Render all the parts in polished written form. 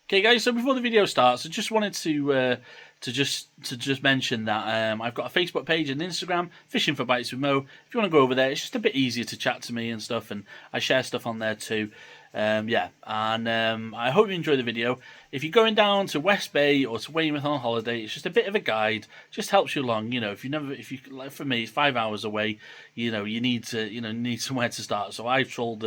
Okay, guys. So before the video starts, I just wanted to just mention that I've got a Facebook page and Instagram, Fishing for Bites with Mo. If you want to go over there, it's just a bit easier to chat to me and stuff, and I share stuff on there too. Yeah, and I hope you enjoy the video. If you're going down to West Bay or to Weymouth on holiday, it's just a bit of a guide. Just helps you along. You know, if you like, for me, it's 5 hours away. You know, you need somewhere to start. So I've trolled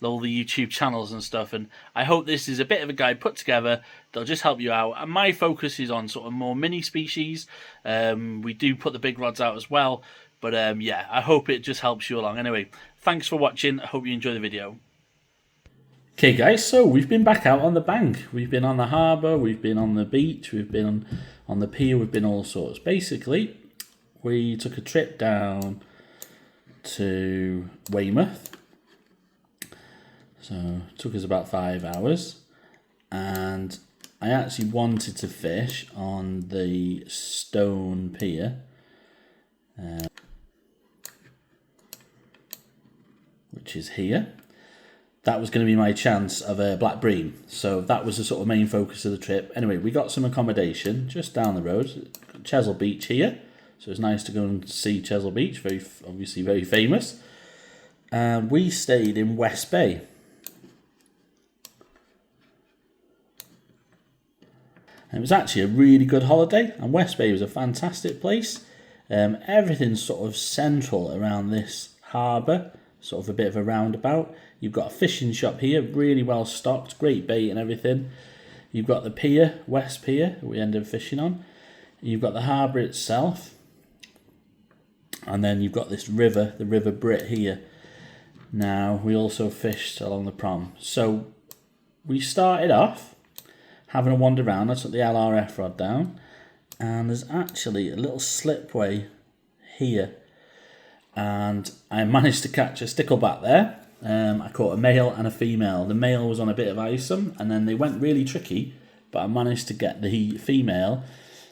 all the YouTube channels and stuff, and I hope this is a bit of a guide put together that'll just help you out. And my focus is on sort of more mini species. We do put the big rods out as well, but yeah, I hope it just helps you along. Anyway, thanks for watching. I hope you enjoy the video. Okay guys, so we've been back out on the bank. We've been on the harbour, we've been on the beach, we've been on the pier, we've been all sorts. Basically, we took a trip down to Weymouth. So it took us about 5 hours. And I actually wanted to fish on the stone pier. Which is here. That was going to be my chance of a black bream. So that was the sort of main focus of the trip. Anyway, we got some accommodation just down the road. Chesil Beach here. So it's nice to go and see Chesil Beach. Obviously very famous. And we stayed in West Bay. And it was actually a really good holiday. And West Bay was a fantastic place. Everything's sort of central around this harbour. Sort of a bit of a roundabout. You've got a fishing shop here, really well stocked, great bait and everything. You've got the pier, West Pier, we ended up fishing on. You've got the harbour itself. And then you've got this river, the River Brit here. Now, we also fished along the prom. So, we started off having a wander around. I took the LRF rod down. And there's actually a little slipway here. And I managed to catch a stickleback there. I caught a male and a female. The male was on a bit of isom, and then they went really tricky, but I managed to get the female,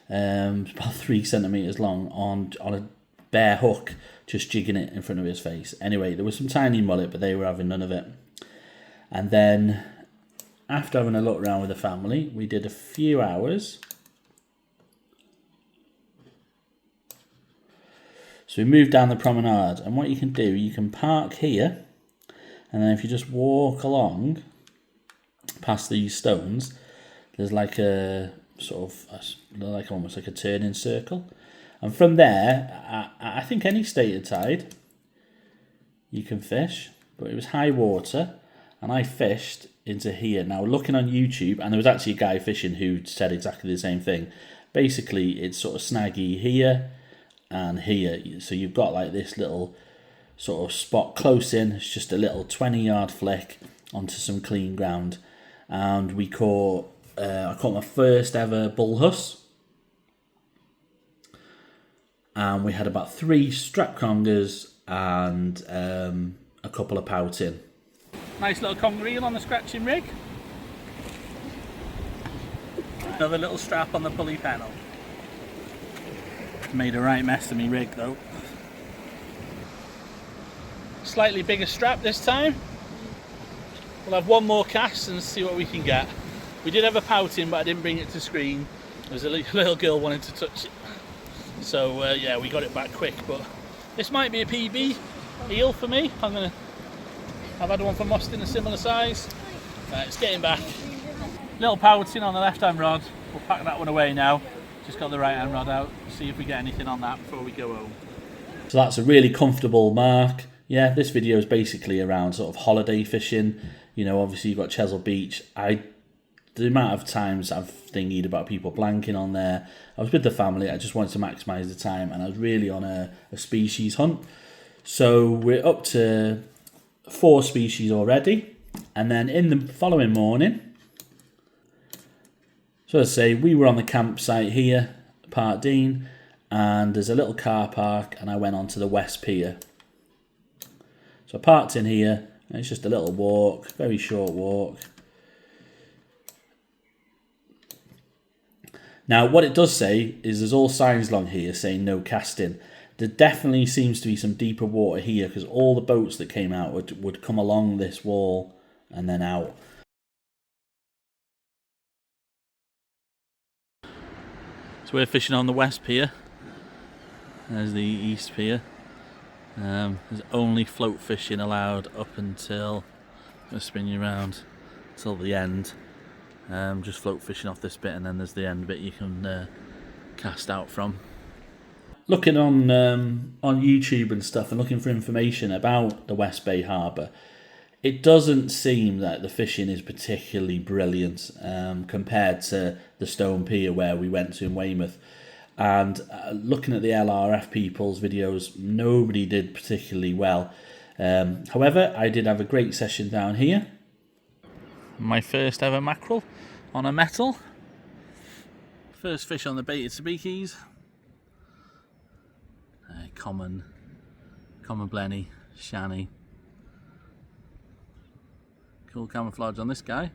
about 3 centimetres long, on a bare hook, just jigging it in front of his face. Anyway, there was some tiny mullet, but they were having none of it. And then, after having a look around with the family, we did a few hours. So we moved down the promenade, and what you can do, you can park here, and then if you just walk along past these stones, there's like a sort of almost like a turning circle, and from there, I think any state of tide, you can fish. But it was high water, and I fished into here. Now looking on YouTube, and there was actually a guy fishing who said exactly the same thing. Basically, it's sort of snaggy here and here, so you've got like this little sort of spot close in. It's just a little 20-yard flick onto some clean ground, and we caught I caught my first ever bull huss, and we had about 3 strap congers and a couple of pouting. Nice little conger reel on the scratching rig. Another little strap on the pulley panel. Made a right mess of me rig though. Slightly bigger strap this time. We'll have one more cast and see what we can get. We did have a pouting, but I didn't bring it to screen. There's a little girl wanted to touch it. So yeah, we got it back quick, but this might be a PB eel for me. I've had one from Austin a similar size. It's getting back. Little pouting on the left hand rod. We'll pack that one away now. Just got the right hand rod out, see if we get anything on that before we go home. So that's a really comfortable mark. Yeah, this video is basically around sort of holiday fishing. You know, obviously you've got Chesil Beach. The amount of times I've thingied about people blanking on there. I was with the family, I just wanted to maximise the time, and I was really on a species hunt. So we're up to 4 species already. And then in the following morning, so as I say, we were on the campsite here, Park Dean, and there's a little car park, and I went on to the West Pier. So I parked in here, and it's just a little walk, very short walk. Now, what it does say is there's all signs along here saying no casting. There definitely seems to be some deeper water here, because all the boats that came out would come along this wall and then out. So we're fishing on the west pier. There's the east pier. There's only float fishing allowed up until, I'm going to spin you around, till the end. Just float fishing off this bit, and then there's the end bit you can cast out from. Looking on YouTube and stuff and looking for information about the West Bay Harbour, it doesn't seem that the fishing is particularly brilliant compared to the Stone Pier where we went to in Weymouth. And looking at the LRF people's videos, nobody did particularly well. However, I did have a great session down here. My first ever mackerel on a metal. First fish on the baited sabikis. Common blenny, shanny. Cool camouflage on this guy.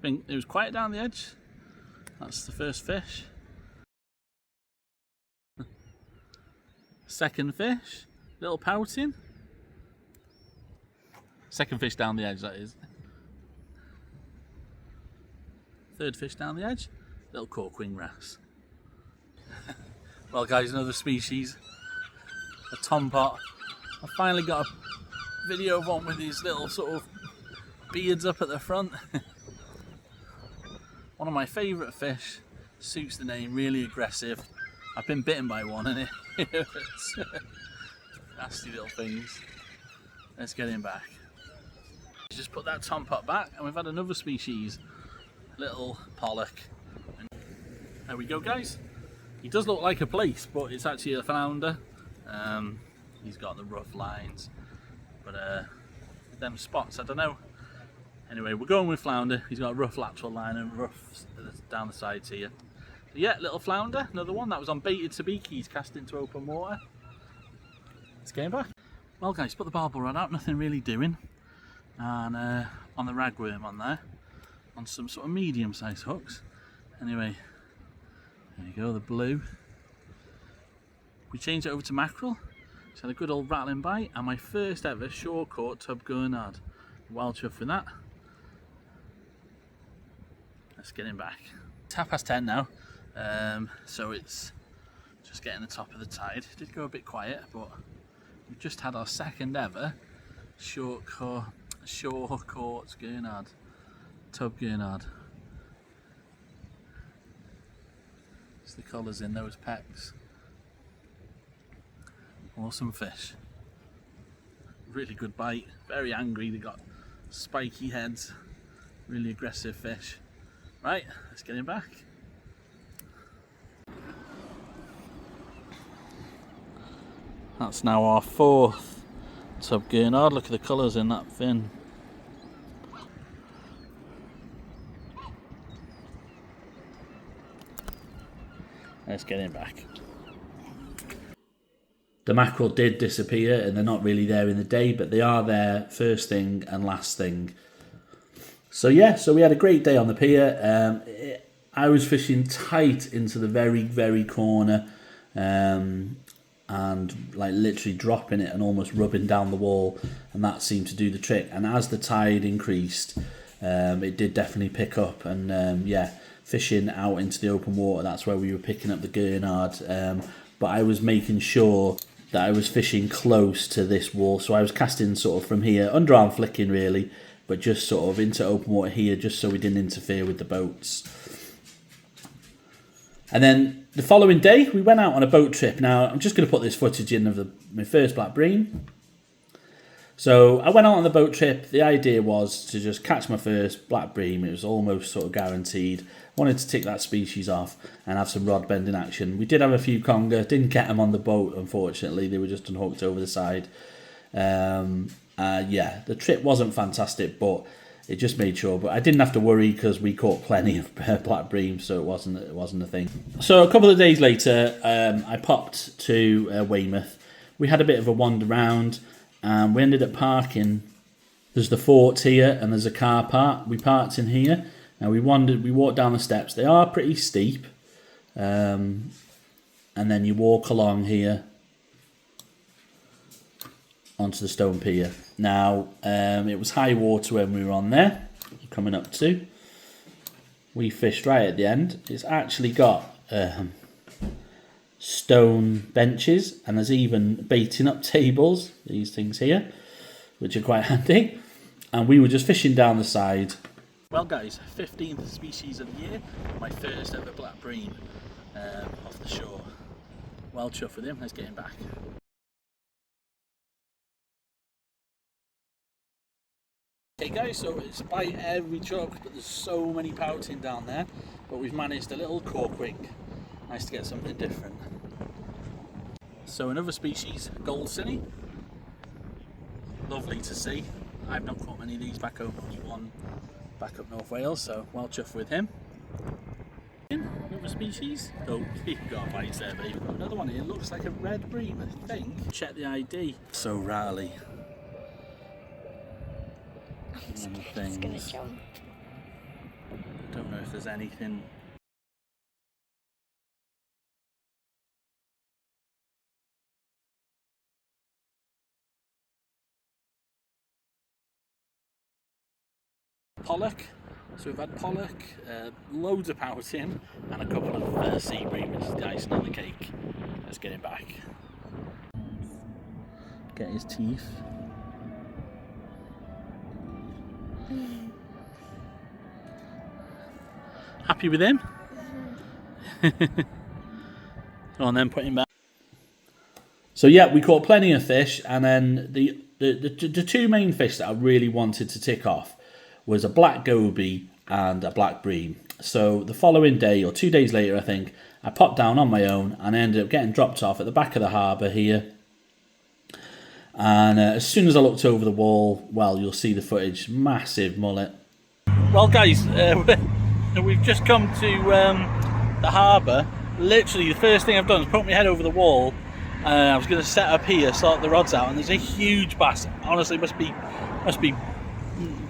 It was quiet down the edge. That's the first fish. Second fish, little pouting. Second fish down the edge, that is. Third fish down the edge, little cork-wing wrasse. Well guys, another species, a tompot. I finally got a video of one with these little sort of beards up at the front. One of my favourite fish, suits the name, really aggressive. I've been bitten by one and it hurts. Nasty little things. Let's get him back. Just put that tompot back and we've had another species, little pollock. And there we go guys. He does look like a plaice, but it's actually a flounder. He's got the rough lines, but them spots, I don't know. Anyway, we're going with flounder. He's got a rough lateral line and rough down the sides here. So yeah, little flounder, another one that was on baited sabikis cast into open water. Let's get him back. Well guys, put the barbel rod out, nothing really doing. And on the ragworm on there, on some sort of medium-sized hooks. Anyway, there you go, the blue. We changed it over to mackerel. It's had a good old rattling bite, and my first ever shore caught tub gurnard. Well chuffed with that. Let's get him back. It's 10:30 now, so it's just getting the top of the tide. It did go a bit quiet, but we've just had our second ever shore caught gurnard, tub gurnard. It's the colours in those pecks. Awesome fish. Really good bite, very angry, they got spiky heads, really aggressive fish. Right, let's get him back. That's now our fourth tub gurnard. Look at the colours in that fin. Let's get him back. The mackerel did disappear and they're not really there in the day, but they are there first thing and last thing. So yeah, so we had a great day on the pier. I was fishing tight into the very, very corner and like literally dropping it and almost rubbing down the wall, and that seemed to do the trick. And as the tide increased, it did definitely pick up, and yeah, fishing out into the open water, that's where we were picking up the gurnard. But I was making sure that I was fishing close to this wall, so I was casting sort of from here, underarm flicking really, but just sort of into open water here, just so we didn't interfere with the boats. And then the following day, we went out on a boat trip. Now, I'm just going to put this footage in of my first black bream. So I went out on the boat trip. The idea was to just catch my first black bream. It was almost sort of guaranteed. Wanted to tick that species off and have some rod bending action. We did have a few conger. Didn't get them on the boat, unfortunately. They were just unhooked over the side. Yeah, the trip wasn't fantastic, but it just made sure. But I didn't have to worry because we caught plenty of black bream, so it wasn't a thing. So a couple of days later, I popped to Weymouth. We had a bit of a wander round. We ended up parking. There's the fort here, and there's a car park. We parked in here, and we walked down the steps. They are pretty steep, and then you walk along here onto the stone pier. Now, it was high water when we were on there, coming up to. we fished right at the end. It's actually got stone benches, and there's even baiting up tables, these things here, which are quite handy. And we were just fishing down the side. Well guys, 15th species of the year, my first ever black bream off the shore. Well chuffed with him, let's get him back. Okay guys, so it's by every jug, but there's so many pouting down there, but we've managed a little cork ring. Nice to get something different. So another species, gold cinny. Lovely to see. I've not caught many of these back home, only one back up North Wales, so well chuffed with him. Another species. Oh, you've got a bite there, babe. We've got another one here. It looks like a red bream, I think. Check the ID. So rattly. One of the things. Don't know if there's anything. Pollock. So we've had pollock, loads of pouting, and a couple of sea bream, which is the icing on the cake. Let's get him back. Get his teeth. Happy with him? Go on then, put him back. So yeah, we caught plenty of fish, and then the two main fish that I really wanted to tick off was a black goby and a black bream. So the following day, or 2 days later I think, I popped down on my own and I ended up getting dropped off at the back of the harbour here. And as soon as I looked over the wall, well, you'll see the footage, massive mullet. Well guys, we've just come to the harbour. Literally the first thing I've done is put my head over the wall. I was going to set up here, sort the rods out, and there's a huge bass. Honestly, must be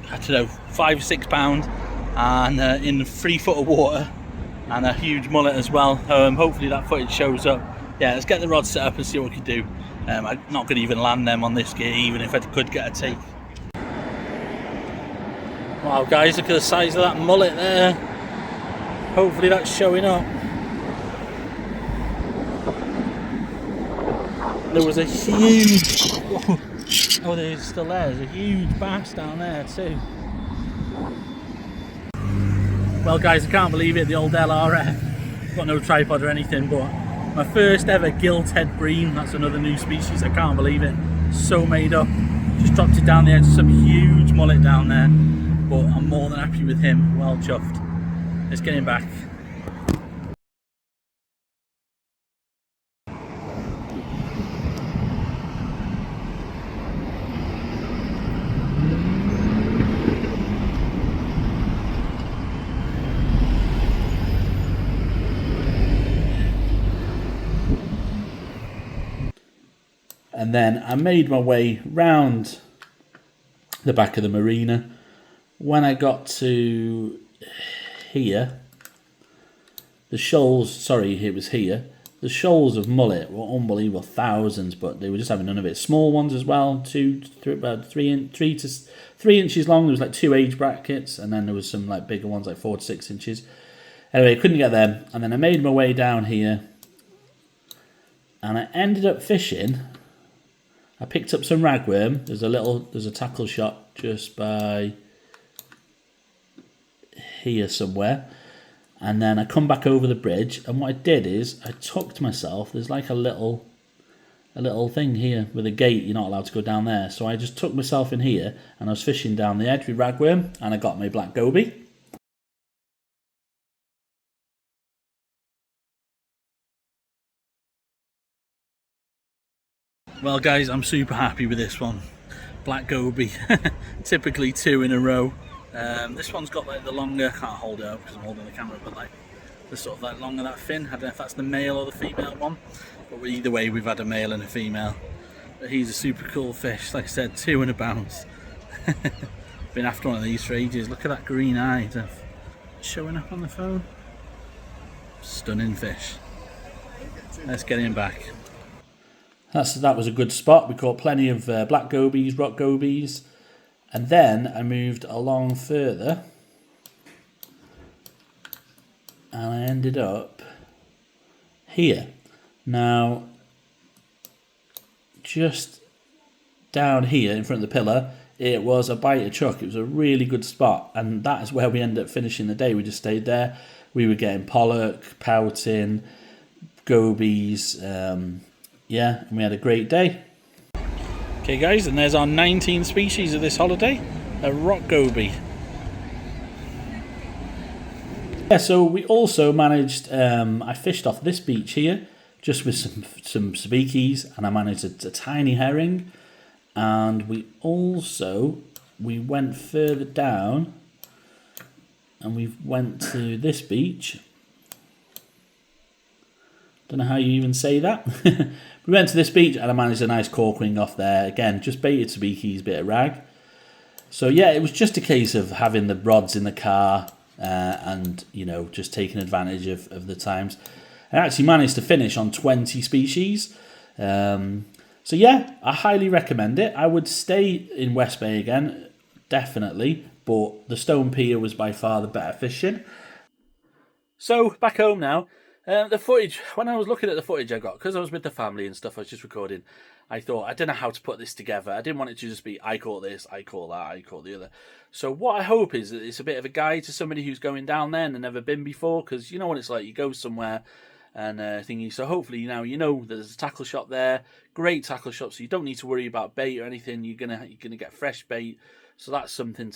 I don't know, 5 or 6 pound, and in 3 foot of water, and a huge mullet as well. Hopefully that footage shows up. Yeah, let's get the rod set up and see what we can do. I'm not going to even land them on this gear, even if I could get a take. Wow guys, look at the size of that mullet there. Hopefully that's showing up. There was a huge, oh there's still there, there's a huge bass down there too. Well guys, I can't believe it, the old LRF. Got no tripod or anything, but my first ever gilt-head bream. That's another new species, I can't believe it. So made up. Just dropped it down the edge, some huge mullet down there. But I'm more than happy with him, well chuffed. Let's get him back. And then I made my way round the back of the marina. When I got to here, the shoals, sorry, it was here, the shoals of mullet were unbelievable, thousands, but they were just having none of it. Small ones as well, about 3 to 3 inches long. There was like 2 age brackets, and then there was some like bigger ones, like 4 to 6 inches. Anyway, I couldn't get them, and then I made my way down here, and I ended up fishing. I picked up some ragworm. There's a tackle shot just by here somewhere, and then I come back over the bridge, and what I did is I tucked myself. There's like a little thing here with a gate. You're not allowed to go down there, so I just tucked myself in here, and I was fishing down the edge with ragworm, and I got my black goby. Well guys, I'm super happy with this one. Black goby, typically 2 in a row. This one's got like the longer, can't hold it up because I'm holding the camera, but like the sort of like longer that fin. I don't know if that's the male or the female one, but either way we've had a male and a female. But he's a super cool fish, like I said, 2 in a bounce. Been after one of these for ages. Look at that green eye showing up on the phone. Stunning fish. Let's get him back. That was a good spot. We caught plenty of black gobies, rock gobies, and then I moved along further and I ended up here. Now, just down here in front of the pillar, it was a bite of chuck. It was a really good spot, and that is where we ended up finishing the day. We just stayed there. We were getting pollock, pouting, gobies, yeah, and we had a great day. Okay guys, and there's our 19 species of this holiday, a rock goby. Yeah, so we also managed, I fished off this beach here, just with some sabikis, and I managed a tiny herring. And we went further down, and we went to this beach. Don't know how you even say that. We went to this beach, and I managed a nice corking off there. Again, just baited sabikis, bit of rag. So yeah, it was just a case of having the rods in the car, and you know, just taking advantage of the times. I actually managed to finish on 20 species. So yeah, I highly recommend it. I would stay in West Bay again, definitely, but the Stone Pier was by far the better fishing. So, back home now. The footage, when I was looking at the footage I got, because I was with the family and stuff, I was just recording, I thought, I don't know how to put this together. I didn't want it to just be, I caught this, I caught that, I caught the other. So what I hope is that it's a bit of a guide to somebody who's going down there and never been before, because you know what it's like, you go somewhere and thingy. So hopefully now you know there's a tackle shop there, great tackle shop, so you don't need to worry about bait or anything. You're gonna get fresh bait, so that's something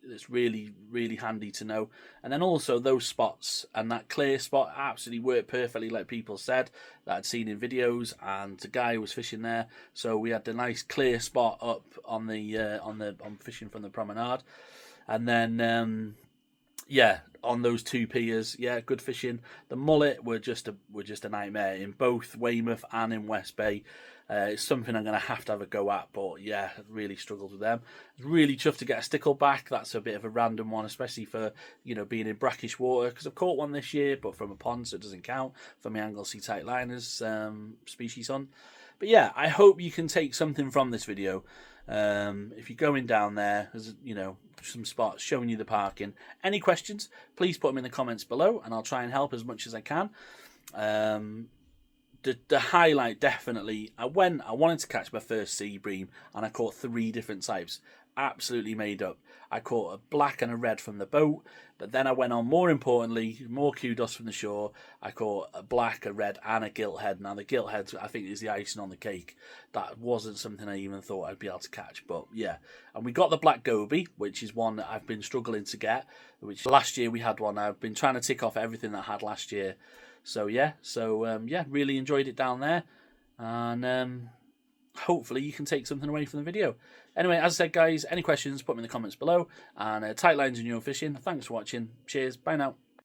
that's really handy to know. And then also those spots and that clear spot absolutely worked perfectly, like people said that I'd seen in videos, and the guy was fishing there. So we had the nice clear spot up on fishing from the promenade, and then yeah, on those two piers, yeah, good fishing. The mullet were just a nightmare in both Weymouth and in West Bay. It's something I'm going to have a go at, but yeah, really struggled with them. Really chuffed to get a stickle back. That's a bit of a random one, especially for, you know, being in brackish water, because I've caught one this year, but from a pond, so it doesn't count for my Anglesey tight liners species on. But yeah, I hope you can take something from this video. If you're going down there, there's, you know, some spots showing you the parking. Any questions, please put them in the comments below, and I'll try and help as much as I can. The highlight, definitely, I wanted to catch my first sea bream, and I caught 3 different types. Absolutely made up. I caught a black and a red from the boat, but then I went on, more importantly, more kudos from the shore. I caught a black, a red, and a gilt head. Now the gilt head, I think, is the icing on the cake. That wasn't something I even thought I'd be able to catch, but yeah. And we got the black goby, which is one that I've been struggling to get, which last year we had one. I've been trying to tick off everything that I had last year. So yeah, yeah, really enjoyed it down there, and hopefully you can take something away from the video. Anyway, as I said, guys, any questions, put them in the comments below, and tight lines in your fishing. Thanks for watching. Cheers. Bye now.